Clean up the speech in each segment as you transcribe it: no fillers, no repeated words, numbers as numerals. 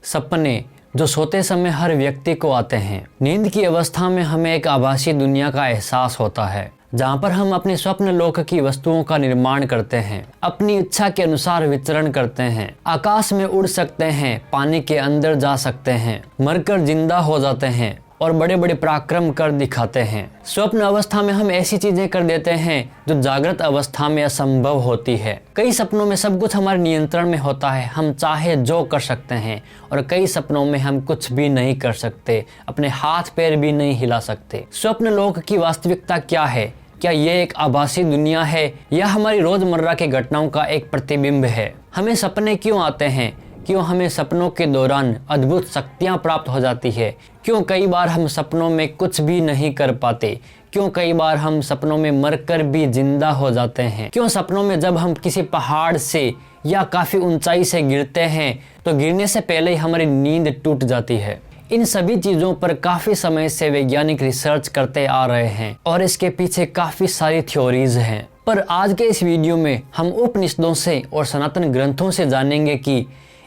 सपने जो सोते समय हर व्यक्ति को आते हैं। नींद की अवस्था में हमें एक आभासी दुनिया का एहसास होता है, जहाँ पर हम अपने स्वप्न लोक की वस्तुओं का निर्माण करते हैं, अपनी इच्छा के अनुसार विचरण करते हैं, आकाश में उड़ सकते हैं, पानी के अंदर जा सकते हैं, मरकर जिंदा हो जाते हैं और बड़े बड़े पराक्रम कर दिखाते हैं। स्वप्न अवस्था में हम ऐसी चीजें कर देते हैं जो जागृत अवस्था में असंभव होती है। कई सपनों में सब कुछ हमारे नियंत्रण में होता है, हम चाहे जो कर सकते हैं, और कई सपनों में हम कुछ भी नहीं कर सकते, अपने हाथ पैर भी नहीं हिला सकते। स्वप्न लोक की वास्तविकता क्या है? क्या ये एक आभासी दुनिया है या हमारी रोजमर्रा के घटनाओं का एक प्रतिबिंब है? हमें सपने क्यों आते हैं? क्यों हमें सपनों के दौरान अद्भुत शक्तियां प्राप्त हो जाती है? क्यों कई बार हम सपनों में कुछ भी नहीं कर पाते? क्यों कई बार हम सपनों में मरकर भी जिंदा हो जाते हैं? क्यों सपनों में जब हम किसी पहाड़ से या काफी ऊंचाई से गिरते हैं तो गिरने से पहले ही हमारी नींद टूट जाती है? इन सभी चीजों पर काफी समय से वैज्ञानिक रिसर्च करते आ रहे हैं और इसके पीछे काफी सारी थ्योरीज हैं। पर आज के इस वीडियो में हम उपनिषदों से और सनातन ग्रंथों से जानेंगे कि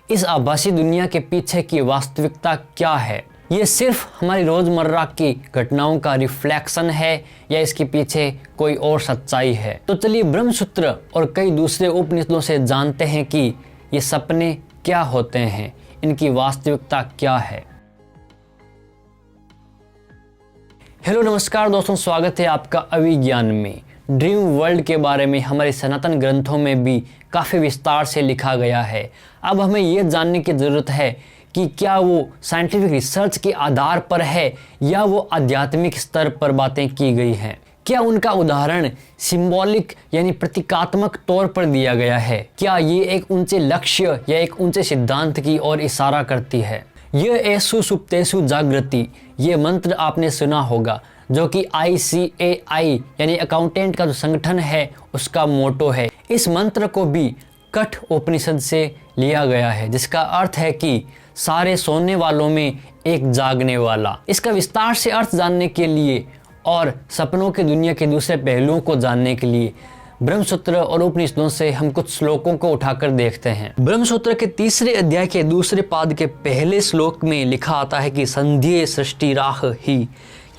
इस आभासी दुनिया के पीछे की वास्तविकता क्या है। ये सिर्फ हमारी रोजमर्रा की घटनाओं का रिफ्लेक्शन है या इसके पीछे कोई और सच्चाई है? तो चलिए ब्रह्मसूत्र और कई दूसरे उपनिषदों से जानते हैं कि ये सपने क्या होते हैं, इनकी वास्तविकता क्या है। हेलो नमस्कार दोस्तों, स्वागत है आपका अभिज्ञान में। ड्रीम वर्ल्ड के बारे में हमारे सनातन ग्रंथों में भी काफ़ी विस्तार से लिखा गया है। अब हमें ये जानने की ज़रूरत है कि क्या वो साइंटिफिक रिसर्च के आधार पर है या वो आध्यात्मिक स्तर पर बातें की गई हैं। क्या उनका उदाहरण सिंबॉलिक यानी प्रतीकात्मक तौर पर दिया गया है? क्या ये एक ऊंचे लक्ष्य या एक ऊंचे सिद्धांत की ओर इशारा करती है? ये एसु सुप्तेषु जागृति, ये मंत्र आपने सुना होगा, जो कि ICAI यानी अकाउंटेंट का जो संगठन है उसका मोटो है। इस मंत्र को भी कठ उपनिषद से लिया गया है, जिसका अर्थ है कि सारे सोने वालों में एक जागने वाला। इसका विस्तार से अर्थ जानने के लिए और सपनों की दुनिया के दूसरे पहलुओं को जानने के लिए ब्रह्मसूत्र और उपनिषदों से हम कुछ श्लोकों को उठाकर देखते हैं। ब्रह्मसूत्र के 3 अध्याय के 2 पाद के पहले श्लोक में लिखा आता है कि संध्येय सृष्टि राह ही,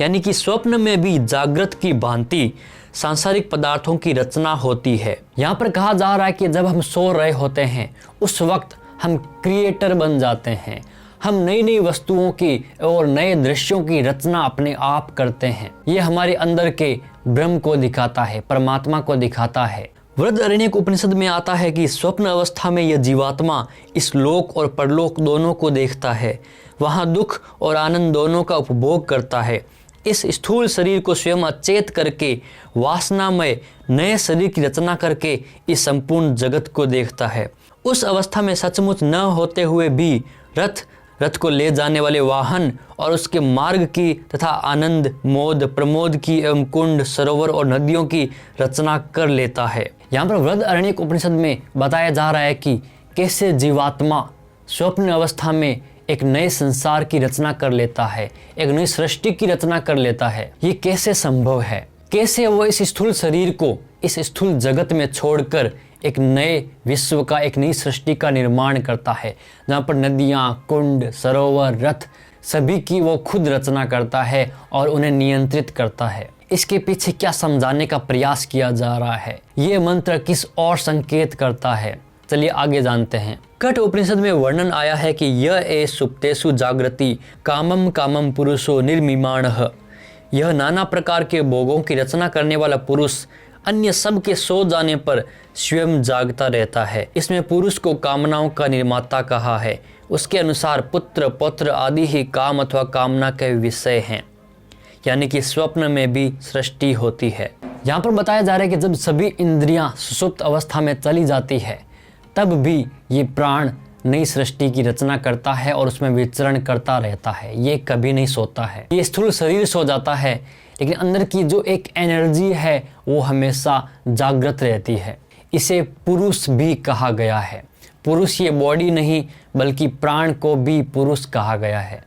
यानी कि स्वप्न में भी जागृत की भांति सांसारिक पदार्थों की रचना होती है। यहाँ पर कहा जा रहा है कि जब हम सो रहे होते हैं उस वक्त हम क्रिएटर बन जाते हैं। हम नई नई वस्तुओं की और नए दृश्यों की रचना अपने आप करते हैं। ये हमारे अंदर के ब्रह्म को दिखाता है, परमात्मा को दिखाता है। बृहदारण्यक उपनिषद में आता है कि स्वप्न अवस्था में यह जीवात्मा इस लोक और परलोक दोनों को देखता है, वहाँ दुख और आनंद दोनों का उपभोग करता है। इस स्थूल शरीर को स्वयं अचेत करके वासनामय नए शरीर की रचना करके इस संपूर्ण जगत को देखता है। उस अवस्था में सचमुच न होते हुए भी रथ को ले जाने वाले वाहन और उसके मार्ग की तथा आनंद मोद प्रमोद की एवं कुंड सरोवर और नदियों की रचना कर लेता है। यहाँ पर बृहदारण्यक उपनिषद में बताया जा रहा है कि कैसे जीवात्मा स्वप्न अवस्था में एक नए संसार की रचना कर लेता है, एक नई सृष्टि की रचना कर लेता है। ये कैसे संभव है? कैसे वो इस स्थूल शरीर को इस स्थूल जगत में छोड़कर एक नए विश्व का, एक नई सृष्टि का निर्माण करता है, जहाँ पर नदियाँ, कुंड, सरोवर, रथ सभी की वो खुद रचना करता है और उन्हें नियंत्रित करता है। इसके पीछे क्या समझाने का प्रयास किया जा रहा है? ये मंत्र किस और संकेत करता है? चलिए आगे जानते हैं। कठ उपनिषद में वर्णन आया है कि यह ए सुप्तेषु जागृति कामम कामम पुरुषो निर्मिमाणः, यह नाना प्रकार के भोगों की रचना करने वाला पुरुष अन्य सब के सो जाने पर स्वयं जागता रहता है। इसमें पुरुष को कामनाओं का निर्माता कहा है। उसके अनुसार पुत्र पौत्र आदि ही काम अथवा कामना के विषय हैं, यानी कि स्वप्न में भी सृष्टि होती है। यहाँ पर बताया जा रहा है कि जब सभी इंद्रियां सुषुप्त अवस्था में चली जाती है तब भी ये प्राण नई सृष्टि की रचना करता है और उसमें विचरण करता रहता है। ये कभी नहीं सोता है। ये स्थूल शरीर सो जाता है, लेकिन अंदर की जो एक एनर्जी है वो हमेशा जागृत रहती है। इसे पुरुष भी कहा गया है। पुरुष ये बॉडी नहीं बल्कि प्राण को भी पुरुष कहा गया है।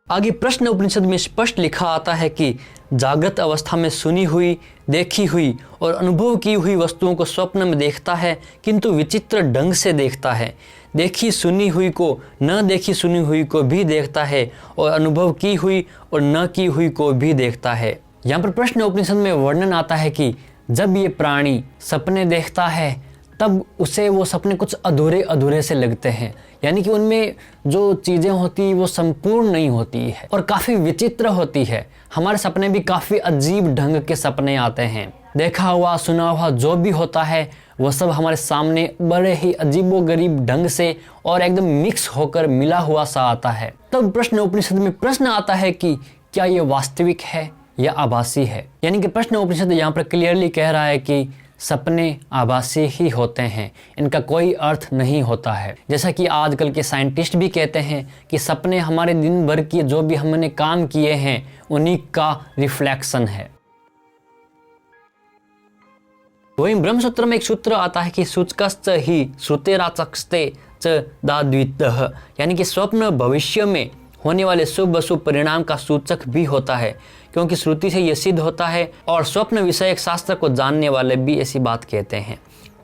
आगे प्रश्न उपनिषद में स्पष्ट लिखा आता है कि जागृत अवस्था में सुनी हुई, देखी हुई और अनुभव की हुई वस्तुओं को स्वप्न में देखता है, किंतु विचित्र ढंग से देखता है। देखी सुनी हुई को, न देखी सुनी हुई को भी देखता है और अनुभव की हुई और न की हुई को भी देखता है। यहाँ पर प्रश्न उपनिषद में वर्णन आता है कि जब ये प्राणी सपने देखता है तब उसे वो सपने कुछ अधूरे अधूरे से लगते हैं, यानी कि उनमें जो चीज़ें होती वो संपूर्ण नहीं होती है और काफ़ी विचित्र होती है। हमारे सपने भी काफ़ी अजीब ढंग के सपने आते हैं। देखा हुआ सुना हुआ जो भी होता है वो सब हमारे सामने बड़े ही अजीबोगरीब ढंग से और एकदम मिक्स होकर मिला हुआ सा आता है। तब प्रश्न उपनिषद में प्रश्न आता है कि क्या ये वास्तविक है या आभासी है। यानी कि प्रश्न उपनिषद यहाँ पर क्लियरली कह रहा है कि सपने आभासी ही होते हैं, इनका कोई अर्थ नहीं होता है। जैसा कि आजकल के साइंटिस्ट भी कहते हैं कि सपने हमारे दिन भर की जो भी हमने काम किए हैं उन्हीं का रिफ्लेक्शन है। वहीं ब्रह्मसूत्र में एक सूत्र आता है कि सूचकश्च ही श्रुतेराचक्षते च दाद्वितः, यानी कि स्वप्न भविष्य में होने वाले शुभ अशुभ परिणाम का सूचक भी होता है, क्योंकि श्रुति से यह सिद्ध होता है और स्वप्न विषयक शास्त्र को जानने वाले भी ऐसी बात कहते हैं।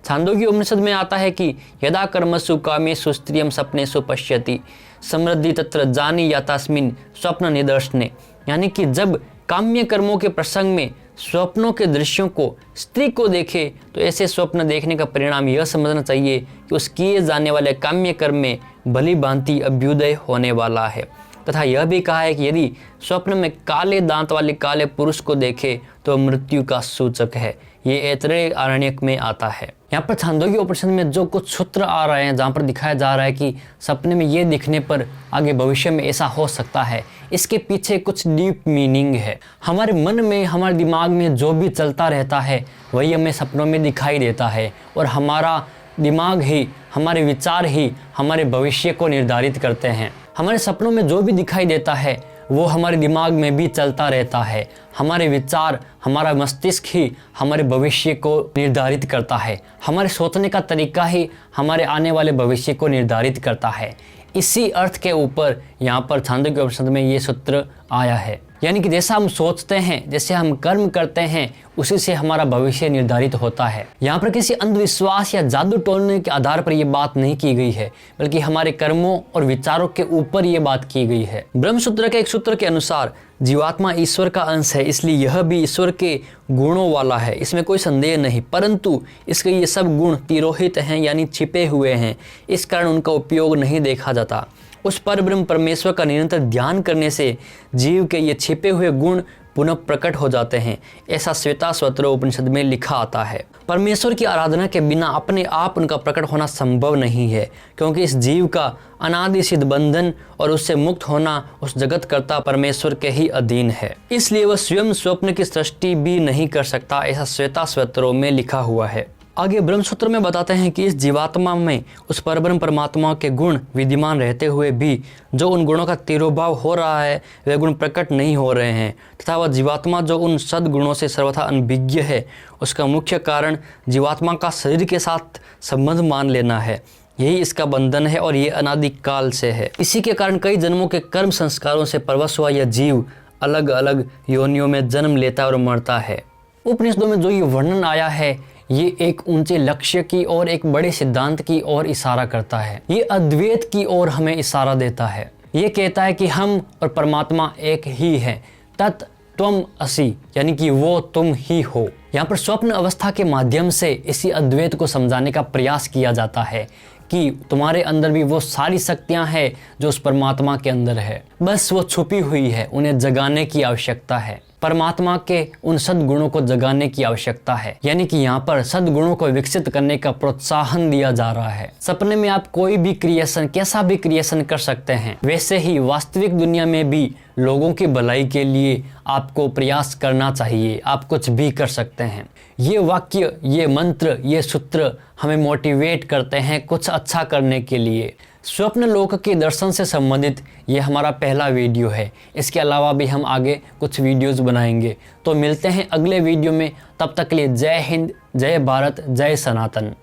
छांदोग्य उपनिषद में आता है कि यदा कर्मसु कामेषु स्त्रियं सपनेषु पश्यति समृद्धि तत्र जानी यातास्मिन् स्वप्न निदर्शने, यानी कि जब काम्य कर्मों के प्रसंग में स्वप्नों के दृश्यों को स्त्री को देखे तो ऐसे स्वप्न देखने का परिणाम यह समझना चाहिए कि उस किए जाने वाले काम्य कर्म में भली भांति अभ्युदय होने वाला है। तथा यह भी कहा है कि यदि स्वप्न में काले दांत वाले काले पुरुष को देखे तो मृत्यु का सूचक है। ये ऐतरेय आरण्यक में आता है। यहाँ पर छांदोग्य उपनिषद में जो कुछ सूत्र आ रहे हैं जहाँ पर दिखाया जा रहा है कि सपने में ये दिखने पर आगे भविष्य में ऐसा हो सकता है, इसके पीछे कुछ डीप मीनिंग है। हमारे मन में हमारे दिमाग में जो भी चलता रहता है वही हमें सपनों में दिखाई देता है और हमारा दिमाग ही, हमारे विचार ही हमारे भविष्य को निर्धारित करते हैं। हमारे सपनों में जो भी दिखाई देता है वो हमारे दिमाग में भी चलता रहता है। हमारे विचार, हमारा मस्तिष्क ही हमारे भविष्य को निर्धारित करता है। हमारे सोचने का तरीका ही हमारे आने वाले भविष्य को निर्धारित करता है। इसी अर्थ के ऊपर यहाँ पर छांदोग्य उपनिषद में ये सूत्र आया है, यानी कि जैसा हम सोचते हैं, जैसे हम कर्म करते हैं, उसी से हमारा भविष्य निर्धारित होता है। यहाँ पर किसी अंधविश्वास या जादू टोलने के आधार पर यह बात नहीं की गई है, बल्कि हमारे कर्मों और विचारों के ऊपर यह बात की गई है। ब्रह्मसूत्र के एक सूत्र के अनुसार जीवात्मा ईश्वर का अंश है, इसलिए यह भी ईश्वर के गुणों वाला है, इसमें कोई संदेह नहीं। परंतु इसके ये सब गुण तिरोहित हैं, यानी छिपे हुए हैं, इस कारण उनका उपयोग नहीं देखा जाता। उस परब्रह्म परमेश्वर का निरंतर ध्यान करने से जीव के ये छिपे हुए गुण पुनः प्रकट हो जाते हैं, ऐसा श्वेताश्वतर उपनिषद में लिखा आता है। परमेश्वर की आराधना के बिना अपने आप उनका प्रकट होना संभव नहीं है, क्योंकि इस जीव का अनादि सिद्ध बंधन और उससे मुक्त होना उस जगतकर्ता परमेश्वर के ही अधीन है। इसलिए वह स्वयं स्वप्न की सृष्टि भी नहीं कर सकता, ऐसा श्वेताश्वतरों में लिखा हुआ है। आगे ब्रह्मसूत्र में बताते हैं कि इस जीवात्मा में उस परब्रह्म परमात्मा के गुण विद्यमान रहते हुए भी जो उन गुणों का तिरोभाव हो रहा है वे गुण प्रकट नहीं हो रहे हैं, तथा वह जीवात्मा जो उन सद्गुणों से सर्वथा अनभिज्ञ है, उसका मुख्य कारण जीवात्मा का शरीर के साथ संबंध मान लेना है। यही इसका बंधन है और ये अनादिकाल से है। इसी के कारण कई जन्मों के कर्म संस्कारों से परवश हुआ यह जीव अलग अलग योनियों में जन्म लेता और मरता है। उपनिषदों में जो ये वर्णन आया है ये एक ऊंचे लक्ष्य की और एक बड़े सिद्धांत की ओर इशारा करता है। ये अद्वैत की ओर हमें इशारा देता है। ये कहता है कि हम और परमात्मा एक ही हैं, तत् त्वम असि, यानी कि वो तुम ही हो। यहाँ पर स्वप्न अवस्था के माध्यम से इसी अद्वैत को समझाने का प्रयास किया जाता है कि तुम्हारे अंदर भी वो सारी शक्तियां हैं जो उस परमात्मा के अंदर है, बस वो छुपी हुई है, उन्हें जगाने की आवश्यकता है। परमात्मा के उन सद्गुणों को जगाने की आवश्यकता है, यानी कि यहाँ पर सद्गुणों को विकसित करने का प्रोत्साहन दिया जा रहा है। सपने में आप कोई भी क्रिएशन, कैसा भी क्रिएशन कर सकते हैं, वैसे ही वास्तविक दुनिया में भी लोगों की भलाई के लिए आपको प्रयास करना चाहिए। आप कुछ भी कर सकते हैं। ये वाक्य, ये मंत्र, ये सूत्र हमें मोटिवेट करते हैं कुछ अच्छा करने के लिए। स्वप्न लोक के दर्शन से संबंधित ये हमारा पहला वीडियो है। इसके अलावा भी हम आगे कुछ वीडियोस बनाएंगे। तो मिलते हैं अगले वीडियो में, तब तक के लिए जय हिंद, जय भारत, जय सनातन।